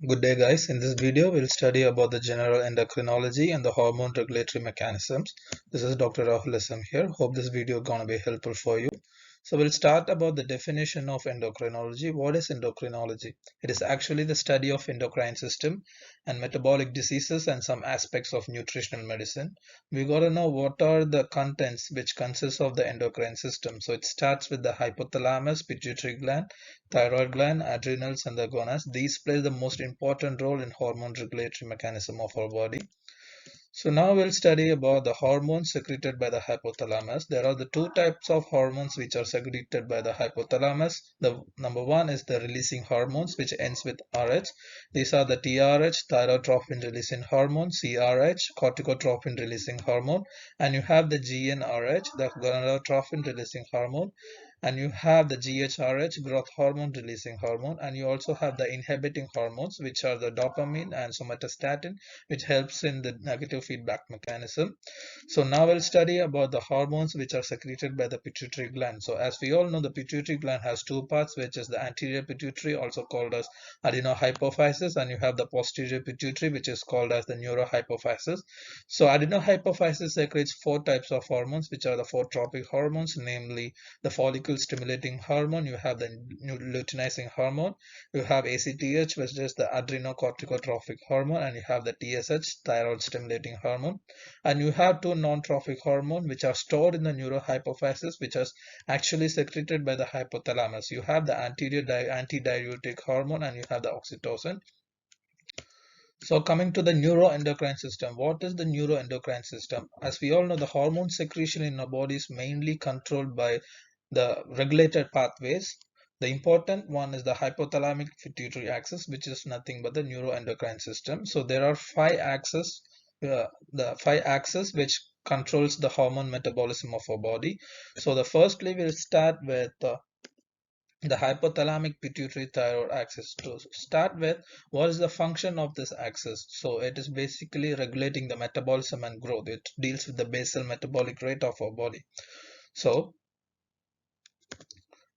Good day guys, in this video we'll study about the general endocrinology and the hormone regulatory mechanisms. This is Dr. Rahul SM here. Hope this video gonna be helpful for you. So we'll start about the definition of endocrinology. What is endocrinology? It is actually the study of endocrine system and metabolic diseases and some aspects of nutritional medicine. We gotta know what are the contents which consists of the endocrine system. So it starts with the hypothalamus, pituitary gland, thyroid gland, adrenals and the gonads. These play the most important role in hormone regulatory mechanism of our body. So now we'll study about the hormones secreted by the hypothalamus. There are the two types of hormones which are secreted by the hypothalamus. The number one is the releasing hormones, which ends with RH. These are the TRH, thyrotrophin releasing hormone, CRH, corticotrophin releasing hormone, and you have the GnRH, the gonadotrophin releasing hormone, and you have the GHRH, growth hormone releasing hormone, and you also have the inhibiting hormones, which are the dopamine and somatostatin, which helps in the negative feedback mechanism. So now we'll study about the hormones which are secreted by the pituitary gland. So as we all know, the pituitary gland has two parts, which is the anterior pituitary, also called as adenohypophysis, and you have the posterior pituitary, which is called as the neurohypophysis. So adenohypophysis secretes four types of hormones, which are the four tropic hormones, namely the follicle stimulating hormone, you have the luteinizing hormone, you have ACTH, which is the adrenocorticotrophic hormone, and you have the TSH, thyroid stimulating hormone, and you have two non-trophic hormones which are stored in the neurohypophysis, which is actually secreted by the hypothalamus. You have the anterior antidiuretic hormone and you have the oxytocin. So coming to the neuroendocrine system, what is the neuroendocrine system? As we all know, the hormone secretion in our body is mainly controlled by the regulated pathways. The important one is the hypothalamic pituitary axis, which is nothing but the neuroendocrine system. So there are the five axes which controls the hormone metabolism of our body. So the firstly we'll start with the hypothalamic pituitary thyroid axis. To start with, what is the function of this axis? So it is basically regulating the metabolism and growth. It deals with the basal metabolic rate of our body. So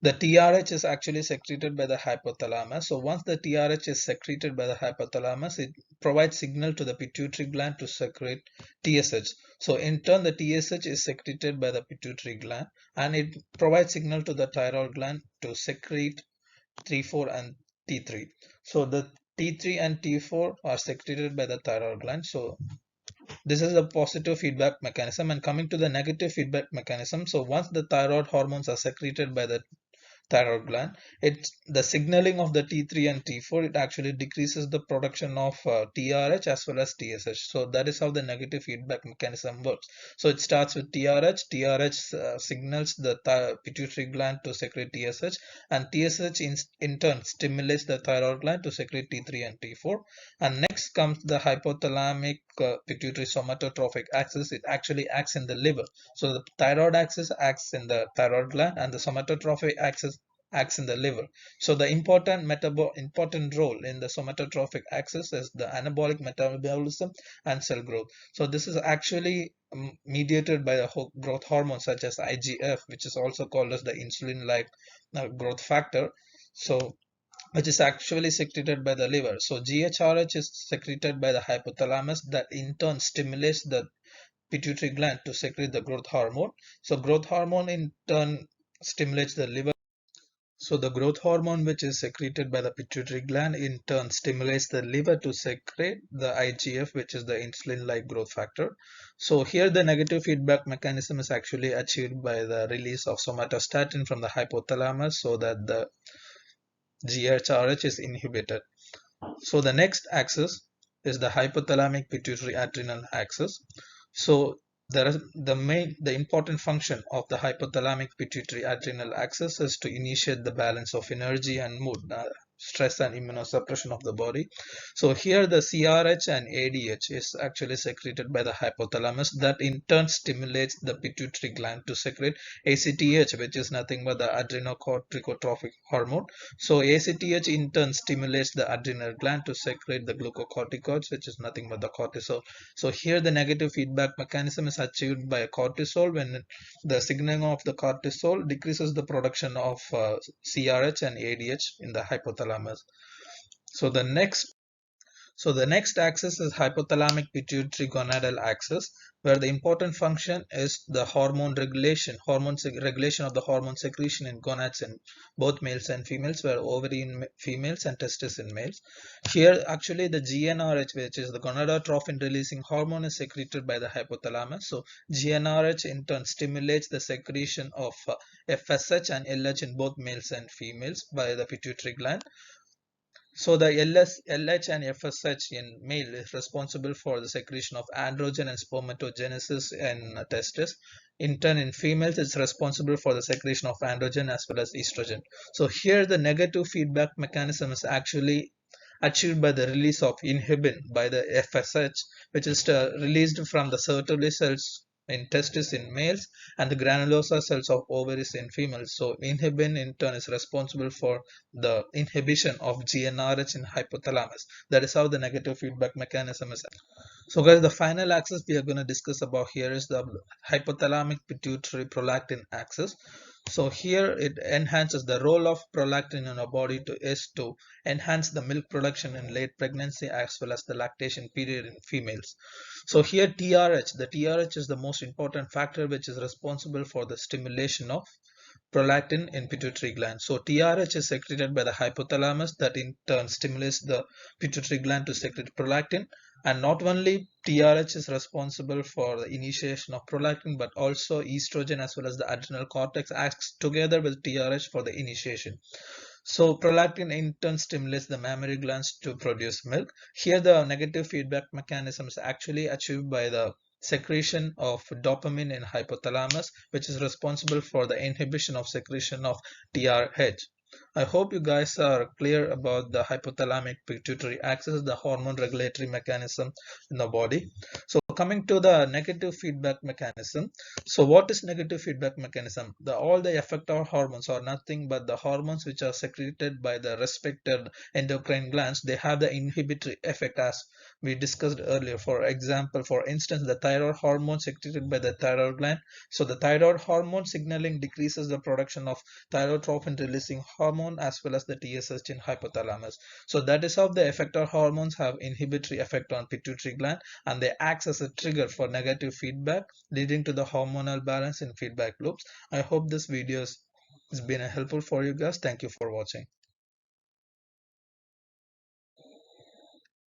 the TRH is actually secreted by the hypothalamus. So once the TRH is secreted by the hypothalamus, it provides signal to the pituitary gland to secrete TSH. So in turn, the TSH is secreted by the pituitary gland, and it provides signal to the thyroid gland to secrete T4 and T3. So the T3 and T4 are secreted by the thyroid gland. So this is a positive feedback mechanism. And coming to the negative feedback mechanism, so once the thyroid hormones are secreted by the thyroid gland, it's the signaling of the T3 and T4, it actually decreases the production of TRH as well as TSH. So that is how the negative feedback mechanism works. So it starts with TRH signals the pituitary gland to secrete TSH, and TSH in turn stimulates the thyroid gland to secrete T3 and T4. And next comes the hypothalamic pituitary somatotrophic axis. It actually acts in the liver. So the thyroid axis acts in the thyroid gland, and the somatotrophic axis acts in the liver. So the important role in the somatotrophic axis is the anabolic metabolism and cell growth. So this is actually mediated by the growth hormones such as IGF, which is also called as the insulin-like growth factor. So which is actually secreted by the liver. So GHRH is secreted by the hypothalamus, that in turn stimulates the pituitary gland to secrete the growth hormone. So growth hormone in turn stimulates the liver. So the growth hormone which is secreted by the pituitary gland in turn stimulates the liver to secrete the IGF, which is the insulin-like growth factor. So here the negative feedback mechanism is actually achieved by the release of somatostatin from the hypothalamus, so that the GHRH is inhibited. So the next axis is the hypothalamic pituitary adrenal axis. So the important function of the hypothalamic pituitary adrenal axis is to initiate the balance of energy and mood, stress and immunosuppression of the body. So here the CRH and ADH is actually secreted by the hypothalamus, that in turn stimulates the pituitary gland to secrete ACTH, which is nothing but the adrenocorticotrophic hormone. So ACTH in turn stimulates the adrenal gland to secrete the glucocorticoids, which is nothing but the cortisol. So here the negative feedback mechanism is achieved by cortisol. When the signaling of the cortisol decreases the production of CRH and ADH in the hypothalamus. So the next So the next axis is hypothalamic-pituitary-gonadal axis, where the important function is the hormone regulation, regulation of the hormone secretion in gonads in both males and females, where ovary in females and testis in males. Here actually the GnRH, which is the gonadotrophin releasing hormone, is secreted by the hypothalamus. So GnRH in turn stimulates the secretion of FSH and LH in both males and females by the pituitary gland. So the LH and FSH in male is responsible for the secretion of androgen and spermatogenesis in testes. In turn, in females, it's responsible for the secretion of androgen as well as estrogen. So here the negative feedback mechanism is actually achieved by the release of inhibin by the FSH, which is released from the Sertoli cells in testis in males and the granulosa cells of ovaries in females. So inhibin in turn is responsible for the inhibition of GnRH in hypothalamus. That is how the negative feedback mechanism is. So guys, the final axis we are going to discuss about here is the hypothalamic pituitary prolactin axis. So here it enhances the role of prolactin in our body to enhance the milk production in late pregnancy as well as the lactation period in females. So here TRH, the TRH is the most important factor which is responsible for the stimulation of prolactin in pituitary gland. So TRH is secreted by the hypothalamus, that in turn stimulates the pituitary gland to secrete prolactin. And not only TRH is responsible for the initiation of prolactin, but also estrogen as well as the adrenal cortex acts together with TRH for the initiation. So prolactin in turn stimulates the mammary glands to produce milk. Here the negative feedback mechanism is actually achieved by the secretion of dopamine in hypothalamus, which is responsible for the inhibition of secretion of TRH. I hope you guys are clear about the hypothalamic pituitary axis, the hormone regulatory mechanism in the body. So coming to the negative feedback mechanism. So what is negative feedback mechanism? All the effector hormones are nothing but the hormones which are secreted by the respected endocrine glands. They have the inhibitory effect as we discussed earlier. For example, for instance, the thyroid hormone secreted by the thyroid gland. So the thyroid hormone signaling decreases the production of thyrotrophin releasing hormone as well as the TSH in hypothalamus. So that is how the effector hormones have inhibitory effect on pituitary gland, and they act as a trigger for negative feedback, leading to the hormonal balance in feedback loops. I hope this video has been helpful for you guys. Thank you for watching.